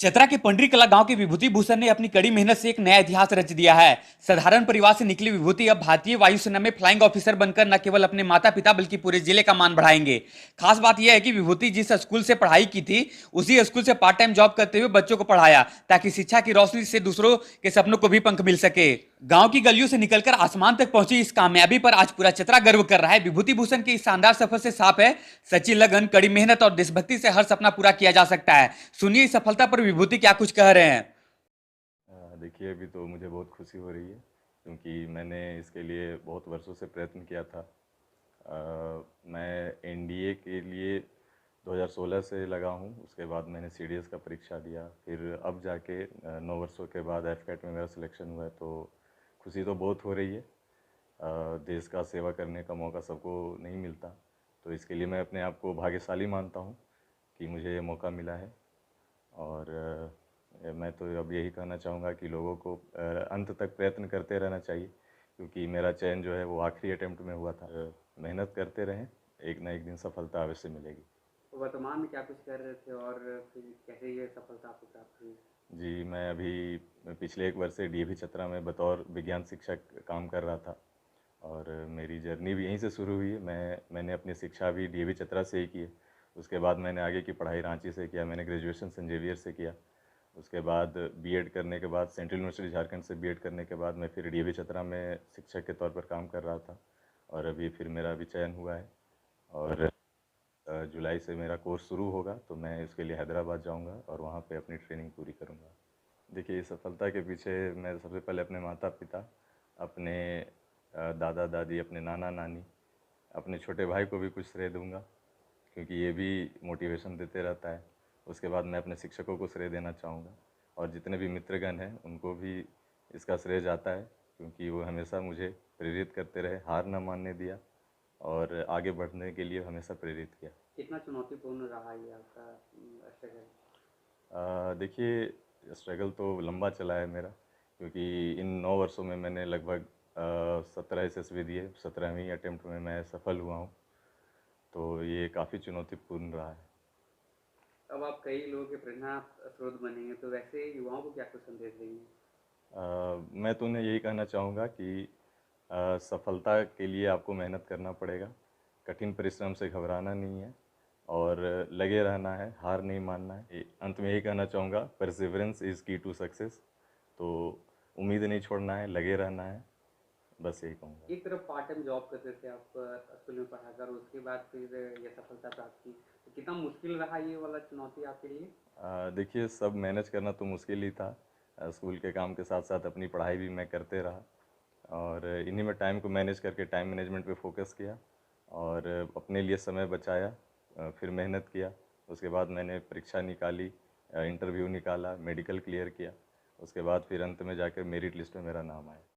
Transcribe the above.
चतरा के पंडरी कला गांव के विभूति भूषण ने अपनी कड़ी मेहनत से एक नया इतिहास रच दिया है। साधारण परिवार से निकली विभूति अब भारतीय वायुसेना में फ्लाइंग ऑफिसर बनकर न केवल अपने माता पिता बल्कि पूरे जिले का मान बढ़ाएंगे। खास बात यह है कि विभूति जिस स्कूल से पढ़ाई की थी उसी स्कूल से पार्ट टाइम जॉब करते हुए बच्चों को पढ़ाया, ताकि शिक्षा की रोशनी से दूसरों के सपनों को भी पंख मिल सके। गांव की गलियों से निकलकर आसमान तक पहुंची इस कामयाबी पर आज पूरा चतरा गर्व कर रहा है। विभूति भूषण के इस शानदार सफर से साफ है, सच्ची लगन, कड़ी मेहनत और देशभक्ति से हर सपना पूरा किया जा सकता है। सुनिए इस सफलता पर विभूति क्या कुछ कह रहे हैं। देखिए, अभी तो मुझे बहुत खुशी हो रही है क्योंकि मैंने इसके लिए बहुत वर्षों से प्रयत्न किया था। मैं एनडीए के लिए 2016 से लगा हूँ। उसके बाद मैंने सीडीएस का परीक्षा दिया, फिर अब जाके 9 वर्षों के बाद एफकेट में मेरा सिलेक्शन हुआ है। तो खुशी तो बहुत हो रही है। देश का सेवा करने का मौका सबको नहीं मिलता, तो इसके लिए मैं अपने आप को भाग्यशाली मानता हूँ कि मुझे ये मौका मिला है। और मैं तो अब यही कहना चाहूँगा कि लोगों को अंत तक प्रयत्न करते रहना चाहिए, क्योंकि मेरा चयन जो है वो आखिरी अटेम्प्ट में हुआ था। मेहनत करते रहें, एक ना एक दिन सफलता अवश्य मिलेगी। तो वर्तमान में क्या कुछ कर रहे थे और फिर कैसे ये सफलता आपको प्राप्त हुई? जी, मैं अभी पिछले 1 वर्ष से डीएवी चतरा में बतौर विज्ञान शिक्षक काम कर रहा था, और मेरी जर्नी भी यहीं से शुरू हुई है। मैंने अपनी शिक्षा भी डीएवी चतरा से ही की है। उसके बाद मैंने आगे की पढ़ाई रांची से किया। मैंने ग्रेजुएशन सेंट जेवियर से किया। उसके बाद बीएड करने के बाद सेंट्रल यूनिवर्सिटी झारखंड से बीएड करने के बाद मैं फिर डीएवी चतरा में शिक्षक के तौर पर काम कर रहा था, और अभी फिर मेरा भी चयन हुआ है। और जुलाई से मेरा कोर्स शुरू होगा, तो मैं इसके लिए हैदराबाद जाऊंगा और वहाँ पे अपनी ट्रेनिंग पूरी करूंगा। देखिए, इस सफलता के पीछे मैं सबसे पहले अपने माता पिता, अपने दादा दादी, अपने नाना नानी, अपने छोटे भाई को भी कुछ श्रेय दूंगा, क्योंकि ये भी मोटिवेशन देते रहता है। उसके बाद मैं अपने शिक्षकों को श्रेय देना चाहूँगा, और जितने भी मित्रगण हैं उनको भी इसका श्रेय जाता है, क्योंकि वो हमेशा मुझे प्रेरित करते रहे, हार ना मानने दिया और आगे बढ़ने के लिए हमेशा प्रेरित किया। कितना चुनौतीपूर्ण रहा ये आपका स्ट्रगल? देखिए, स्ट्रगल तो लंबा चला है मेरा, क्योंकि इन 9 वर्षों में मैंने लगभग 17 एसएसबी दिए। 17वीं अटेम्प्ट में मैं सफल हुआ हूँ, तो ये काफ़ी चुनौतीपूर्ण रहा है। अब आप कई लोगों के प्रेरणा स्रोत बनेंगे, तो वैसे युवाओं को क्या कुछ संदेश देंगे? मैं तो उन्हें यही कहना चाहूँगा कि सफलता के लिए आपको मेहनत करना पड़ेगा, कठिन परिश्रम से घबराना नहीं है, और लगे रहना है, हार नहीं मानना है। अंत में यही कहना चाहूँगा, परसिवरेंस इज़ की टू सक्सेस। तो उम्मीद नहीं छोड़ना है, लगे रहना है, बस यही कहूँगा। एक तरफ पार्ट टाइम जॉब करते थे आप स्कूल में पढ़ाकर, उसके बाद फिर ये सफलता प्राप्त की, तो कितना मुश्किल रहा ये वाला चुनौती आपके लिए? देखिए, सब मैनेज करना तो मुश्किल ही था। स्कूल के काम के साथ साथ अपनी पढ़ाई भी मैं करते रहा, और इन्हीं में टाइम को मैनेज करके टाइम मैनेजमेंट पे फोकस किया और अपने लिए समय बचाया। फिर मेहनत किया। उसके बाद मैंने परीक्षा निकाली, इंटरव्यू निकाला, मेडिकल क्लियर किया। उसके बाद फिर अंत में जाकर मेरिट लिस्ट में मेरा नाम आया।